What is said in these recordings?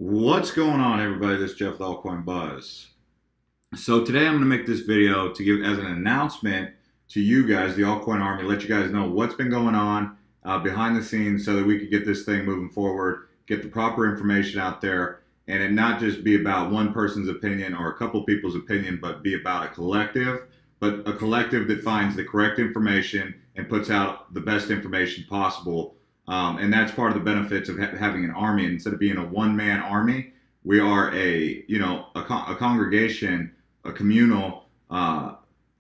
What's going on, everybody? This is Jeff with Altcoin Buzz. So today I'm going to make this video to give as an announcement to you guys, the Altcoin Army, let you guys know what's been going on behind the scenes so that we could get this thing moving forward, get the proper information out there, and it not just be about one person's opinion or a couple people's opinion, but be about a collective that finds the correct information and puts out the best information possible. And that's part of the benefits of having an army. Instead of being a one-man army, we are a congregation, a communal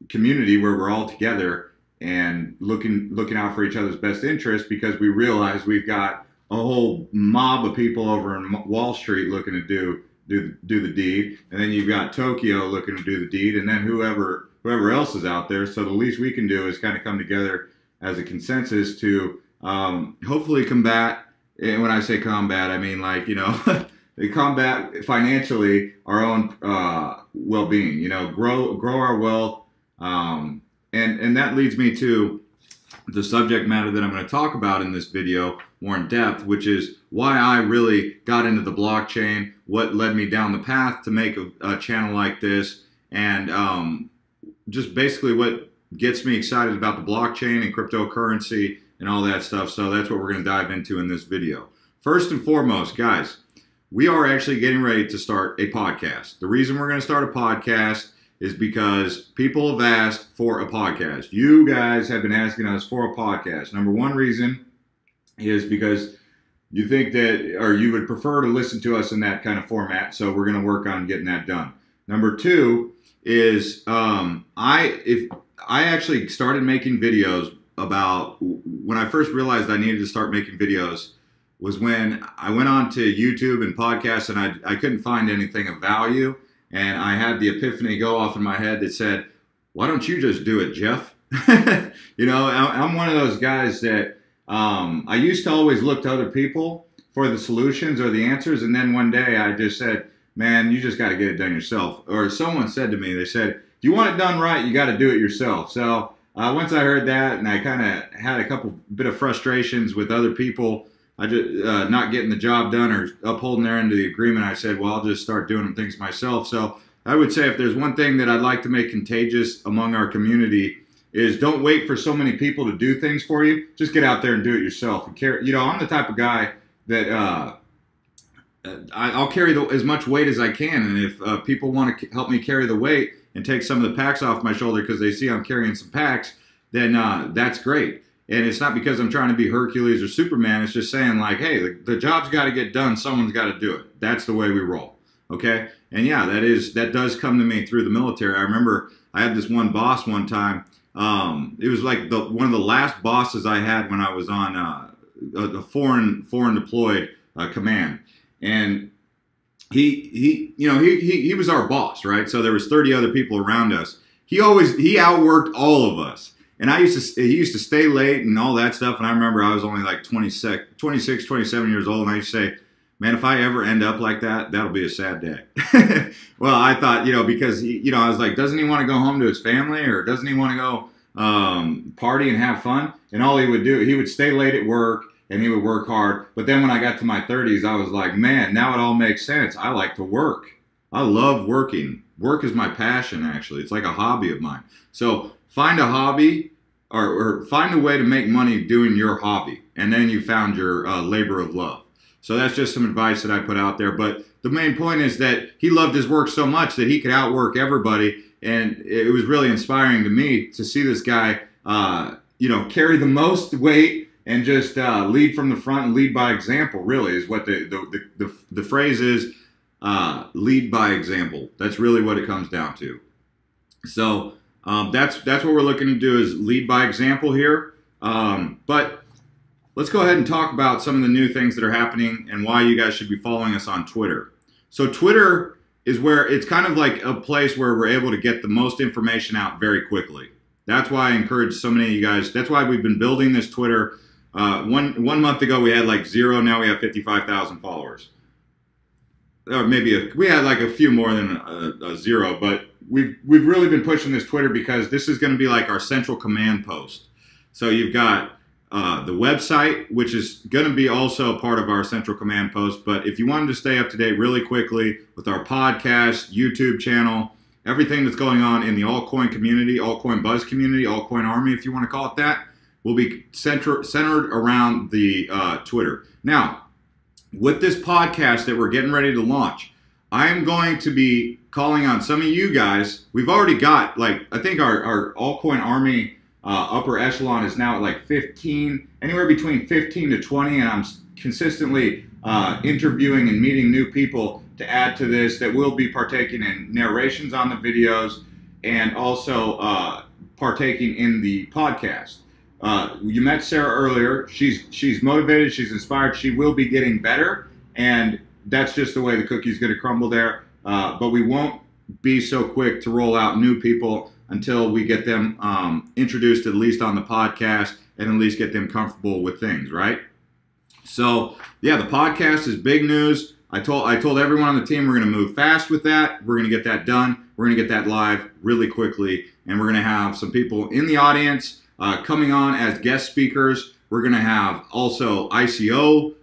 community where we're all together and looking out for each other's best interest, because we realize we've got a whole mob of people over in Wall Street looking to do the deed, and then you've got Tokyo looking to do the deed, and then whoever else is out there. So the least we can do is kind of come together as a consensus to hopefully combat, and when I say combat, I mean combat financially our own well-being, grow our wealth, and that leads me to the subject matter that I'm going to talk about in this video more in depth, which is why I really got into the blockchain, what led me down the path to make a channel like this, and just basically what gets me excited about the blockchain and cryptocurrency and all that stuff. So that's what we're going to dive into in this video. First and foremost, guys, we are actually getting ready to start a podcast. The reason we're going to start a podcast is because people have asked for a podcast. You guys have been asking us for a podcast. Number one reason is because you think that, or you would prefer to listen to us in that kind of format. So we're going to work on getting that done. Number two is I actually started making videos about when I first realized I needed to start making videos was when I went on to YouTube and podcasts, and I couldn't find anything of value, and I had the epiphany go off in my head that said, why don't you just do it, Jeff? I'm one of those guys that I used to always look to other people for the solutions or the answers, and then one day I just said, man, you just got to get it done yourself. Or someone said to me, they said, if you want it done right, you got to do it yourself. So once I heard that, and I kind of had a bit of frustrations with other people, I just not getting the job done or upholding their end of the agreement, I said, well, I'll just start doing things myself. So I would say if there's one thing that I'd like to make contagious among our community is don't wait for so many people to do things for you. Just get out there and do it yourself. And I'm the type of guy that I'll carry as much weight as I can. And if people want to help me carry the weight and take some of the packs off my shoulder because they see I'm carrying some packs, then that's great. And it's not because I'm trying to be Hercules or Superman. It's just saying, like, hey, the job's got to get done. Someone's got to do it. That's the way we roll. Okay? And yeah, that does come to me through the military. I remember I had this one boss one time. It was like one of the last bosses I had when I was on the foreign deployed command. And he was our boss, right? So there was 30 other people around us. He outworked all of us. And he used to stay late and all that stuff. And I remember I was only like 26, 27 years old. And I used to say, man, if I ever end up like that, that'll be a sad day. Well, I thought, because, I was like, doesn't he want to go home to his family, or doesn't he want to go party and have fun? And all he would do, he would stay late at work and he would work hard. But then when I got to my 30s, I was like, man, now it all makes sense. I like to work. I love working. Work is my passion, actually. It's like a hobby of mine. So find a hobby or find a way to make money doing your hobby, and then you found your labor of love. So that's just some advice that I put out there. But the main point is that he loved his work so much that he could outwork everybody, and it was really inspiring to me to see this guy, carry the most weight and just lead from the front and lead by example. Really, is what the phrase is. Lead by example. That's really what it comes down to. So that's what we're looking to do, is lead by example here. But let's go ahead and talk about some of the new things that are happening and why you guys should be following us on Twitter. So Twitter is where it's kind of like a place where we're able to get the most information out very quickly. That's why I encourage so many of you guys. That's why we've been building this Twitter. One month ago we had like 0. Now we have 55,000 followers. Or maybe we had like a few more than a 0, but we've really been pushing this Twitter because this is going to be like our central command post. So you've got the website, which is going to be also part of our central command post. But if you wanted to stay up to date really quickly with our podcast, YouTube channel, everything that's going on in the altcoin community, Altcoin Buzz community, Altcoin Army, if you want to call it that, will be centered around the Twitter. Now, with this podcast that we're getting ready to launch, I am going to be calling on some of you guys. We've already got, like, I think our Altcoin Army upper echelon is now at like 15, anywhere between 15 to 20, and I'm consistently interviewing and meeting new people to add to this that will be partaking in narrations on the videos and also partaking in the podcast. You met Sarah earlier. She's motivated, she's inspired, she will be getting better, and that's just the way the cookie's going to crumble there. But we won't be so quick to roll out new people until we get them introduced at least on the podcast and at least get them comfortable with things, right? So yeah, the podcast is big news. I told everyone on the team we're going to move fast with that. We're going to get that done. We're going to get that live really quickly, and we're going to have some people in the audience coming on as guest speakers. We're going to have also ICO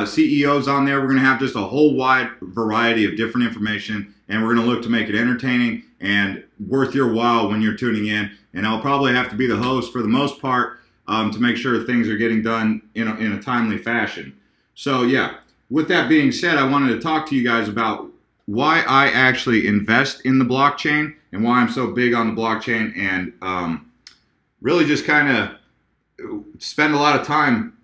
CEOs on there. We're going to have just a whole wide variety of different information, and we're going to look to make it entertaining and worth your while when you're tuning in. And I'll probably have to be the host for the most part to make sure things are getting done in a timely fashion. So yeah, with that being said, I wanted to talk to you guys about why I actually invest in the blockchain and why I'm so big on the blockchain, and really just kind of spend a lot of time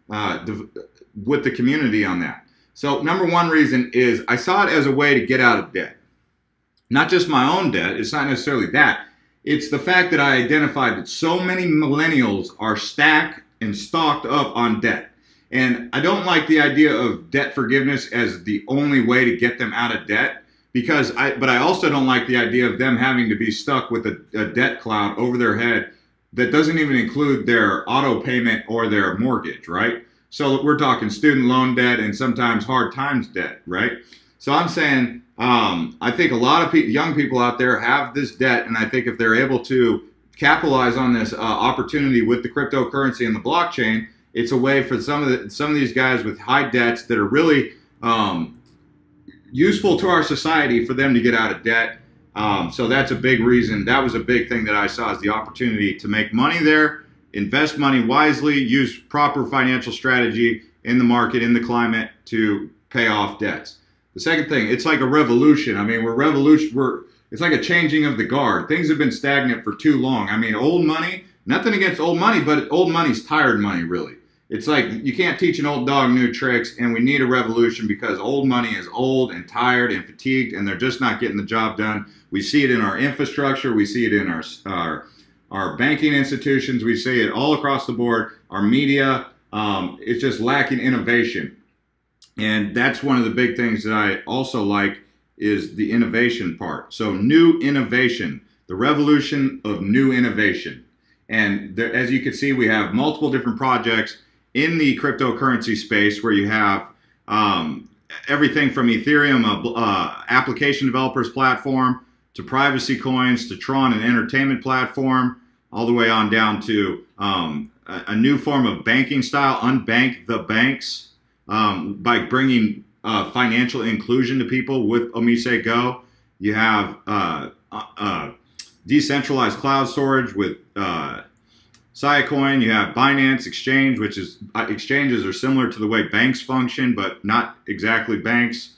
with the community on that. So number one reason is I saw it as a way to get out of debt. Not just my own debt, it's not necessarily that. It's the fact that I identified that so many millennials are stacked and stocked up on debt. And I don't like the idea of debt forgiveness as the only way to get them out of debt, but I also don't like the idea of them having to be stuck with a debt cloud over their head that doesn't even include their auto payment or their mortgage, right? So we're talking student loan debt and sometimes hard times debt, right? So I'm saying, I think a lot of young people out there have this debt, and I think if they're able to capitalize on this opportunity with the cryptocurrency and the blockchain, it's a way for some of these guys with high debts that are really useful to our society for them to get out of debt. So that's a big reason. That was a big thing that I saw as the opportunity to make money there, invest money wisely, use proper financial strategy in the market, in the climate to pay off debts. The second thing, it's like a revolution. I mean, it's like a changing of the guard. Things have been stagnant for too long. I mean, old money, nothing against old money, but old money's tired money, really. It's like you can't teach an old dog new tricks, and we need a revolution because old money is old and tired and fatigued, and they're just not getting the job done. We see it in our infrastructure. We see it in our banking institutions. We see it all across the board. Our media, it's just lacking innovation. And that's one of the big things that I also like is the innovation part. So new innovation, the revolution of new innovation. And there, as you can see, we have multiple different projects in the cryptocurrency space where you have everything from Ethereum, application developers platform, to privacy coins, to Tron, an entertainment platform, all the way on down to a new form of banking style, unbank the banks, by bringing financial inclusion to people with Omise Go. You have decentralized cloud storage with Siacoin. You have Binance Exchange, which is exchanges are similar to the way banks function, but not exactly banks.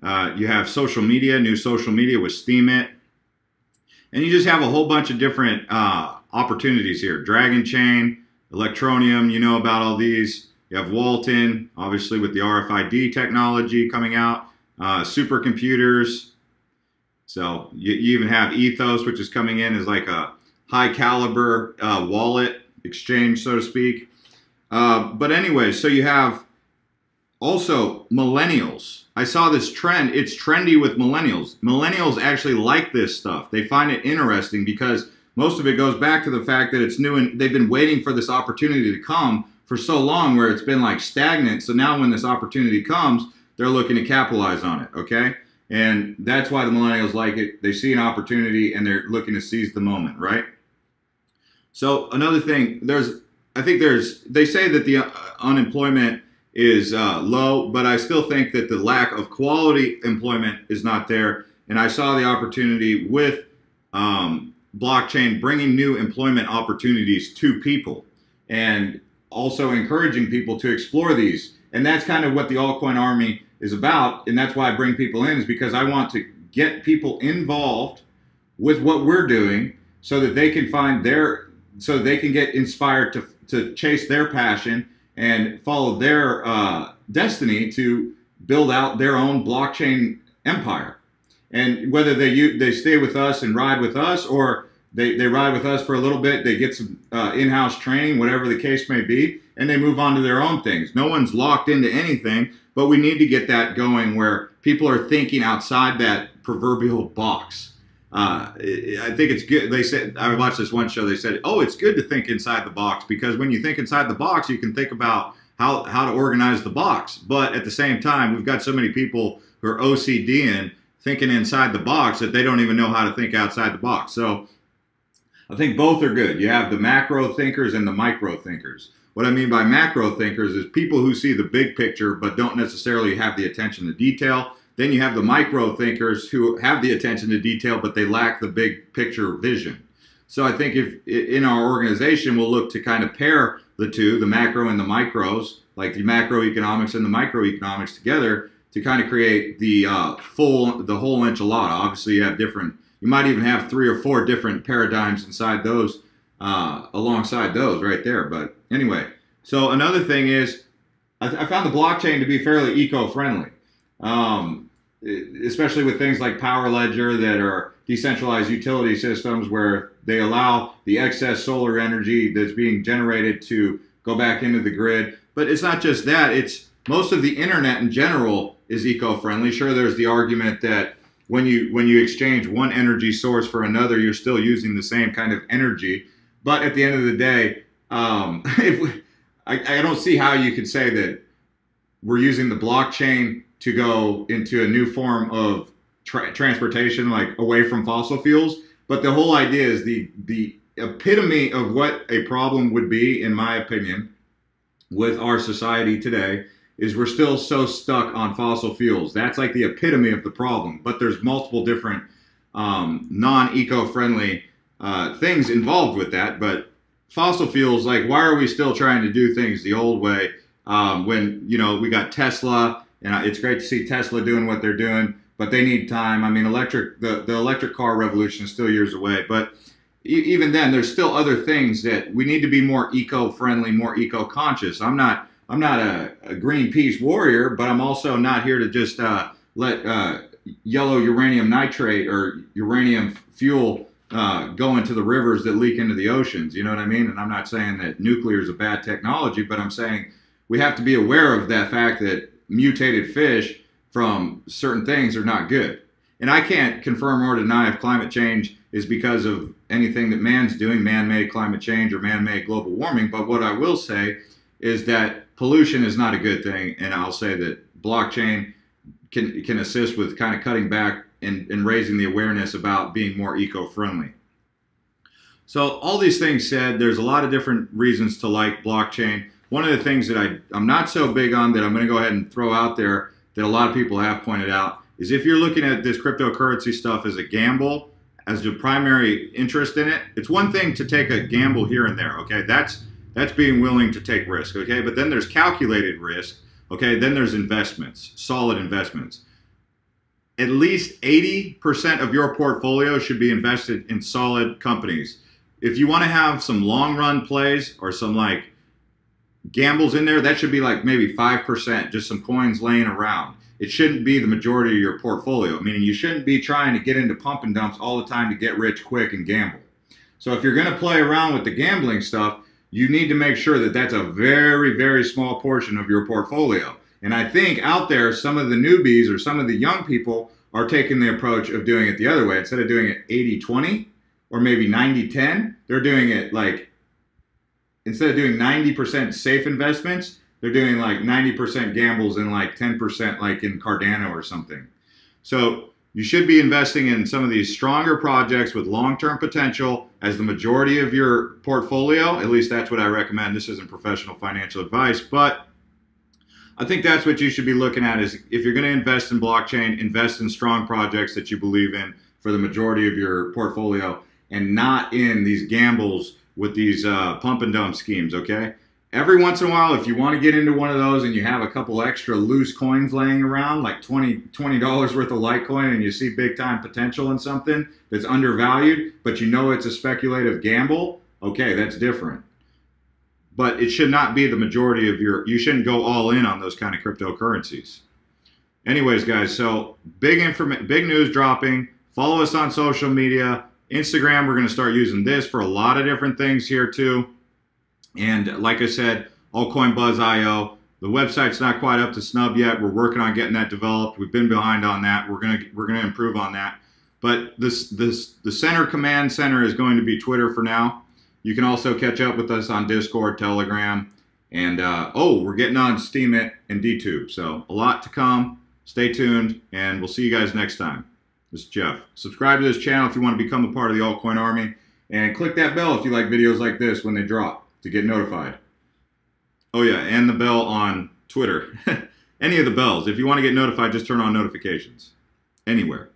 You have social media, new social media with Steemit. And you just have a whole bunch of different opportunities here. Dragon Chain, Electronium, you know about all these. You have Walton, obviously with the RFID technology coming out, supercomputers. So you even have Ethos, which is coming in as like a high caliber wallet exchange, so to speak. But anyway, so you have also millennials. I saw this trend. It's trendy with millennials. Millennials actually like this stuff. They find it interesting because most of it goes back to the fact that it's new and they've been waiting for this opportunity to come for so long where it's been like stagnant. So now when this opportunity comes, they're looking to capitalize on it, okay? And that's why the millennials like it. They see an opportunity and they're looking to seize the moment, right? So another thing, there's I think they say that the unemployment is low, but I still think that the lack of quality employment is not there. And I saw the opportunity with blockchain bringing new employment opportunities to people and also encouraging people to explore these. And that's kind of what the Altcoin Army is about. And that's why I bring people in, is because I want to get people involved with what we're doing so that they can find so they can get inspired to chase their passion and follow their destiny to build out their own blockchain empire. And whether they stay with us and ride with us, or they ride with us for a little bit, they get some in-house training, whatever the case may be, and they move on to their own things. No one's locked into anything, but we need to get that going where people are thinking outside that proverbial box. I think it's good. They said, I watched this one show, they said, oh, it's good to think inside the box, because when you think inside the box, you can think about how to organize the box. But at the same time, we've got so many people who are OCDing, thinking inside the box, that they don't even know how to think outside the box. So I think both are good. You have the macro thinkers and the micro thinkers. What I mean by macro thinkers is people who see the big picture but don't necessarily have the attention to detail. Then you have the micro thinkers who have the attention to detail, but they lack the big picture vision. So I think if in our organization, we'll look to kind of pair the two, the macro and the micros, like the macroeconomics and the microeconomics together, to kind of create the whole enchilada. Obviously, you have you might even have 3 or 4 different paradigms inside those, alongside those right there. But anyway, so another thing is, I found the blockchain to be fairly eco-friendly. Especially with things like Power Ledger that are decentralized utility systems where they allow the excess solar energy that's being generated to go back into the grid. But it's not just that, it's most of the internet in general is eco-friendly. Sure, there's the argument that when you exchange one energy source for another, you're still using the same kind of energy. But at the end of the day, I don't see how you could say that we're using the blockchain to go into a new form of transportation, like away from fossil fuels. But the whole idea is the epitome of what a problem would be, in my opinion, with our society today, is we're still so stuck on fossil fuels. That's like the epitome of the problem. But there's multiple different non-eco-friendly things involved with that. But fossil fuels, like, why are we still trying to do things the old way when, you know, we got Tesla, and it's great to see Tesla doing what they're doing, but they need time. I mean, the electric car revolution is still years away, but even then, there's still other things that we need to be more eco-friendly, more eco-conscious. I'm not a Greenpeace warrior, but I'm also not here to just let yellow uranium nitrate or uranium fuel go into the rivers that leak into the oceans. You know what I mean? And I'm not saying that nuclear is a bad technology, but I'm saying we have to be aware of that fact that mutated fish from certain things are not good. And I can't confirm or deny if climate change is because of anything that man's doing, man-made climate change or man-made global warming. But what I will say is that pollution is not a good thing. And I'll say that blockchain can assist with kind of cutting back and raising the awareness about being more eco-friendly. So all these things said, there's a lot of different reasons to like blockchain. One of the things that I'm not so big on, that I'm going to go ahead and throw out there, that a lot of people have pointed out, is if you're looking at this cryptocurrency stuff as a gamble, as your primary interest in it, it's one thing to take a gamble here and there, okay? That's being willing to take risk, okay? But then there's calculated risk, okay? Then there's investments, solid investments. At least 80% of your portfolio should be invested in solid companies. If you want to have some long run plays or some like gambles in there, that should be like maybe 5%, just some coins laying around. It shouldn't be the majority of your portfolio, meaning you shouldn't be trying to get into pump and dumps all the time to get rich quick and gamble. So if you're going to play around with the gambling stuff, you need to make sure that that's a very, very small portion of your portfolio. And I think out there, some of the newbies or some of the young people are taking the approach of doing it the other way. Instead of doing it 80-20 or maybe 90-10, they're doing it like, instead of doing 90% safe investments, they're doing like 90% gambles and like 10% like in Cardano or something. So you should be investing in some of these stronger projects with long-term potential as the majority of your portfolio. At least that's what I recommend. This isn't professional financial advice, but I think that's what you should be looking at. Is if you're going to invest in blockchain, invest in strong projects that you believe in for the majority of your portfolio, and not in these gambles with these pump and dump schemes, okay? Every once in a while, if you want to get into one of those and you have a couple extra loose coins laying around, like $20 worth of Litecoin, and you see big time potential in something that's undervalued, but you know it's a speculative gamble, okay, that's different. But it should not be the majority of you shouldn't go all in on those kind of cryptocurrencies. Anyways, guys, so big news dropping. Follow us on social media. Instagram, we're going to start using this for a lot of different things here too. And like I said, Altcoin Buzz IO. The website's not quite up to snub yet. We're working on getting that developed. We've been behind on that. We're gonna improve on that. But the command center is going to be Twitter for now. You can also catch up with us on Discord, Telegram, and we're getting on Steam and DTube. So a lot to come. Stay tuned, and we'll see you guys next time. This is Jeff. Subscribe to this channel if you want to become a part of the Altcoin Army, and click that bell if you like videos like this when they drop, to get notified. Oh yeah, and the bell on Twitter. Any of the bells. If you want to get notified, just turn on notifications. Anywhere.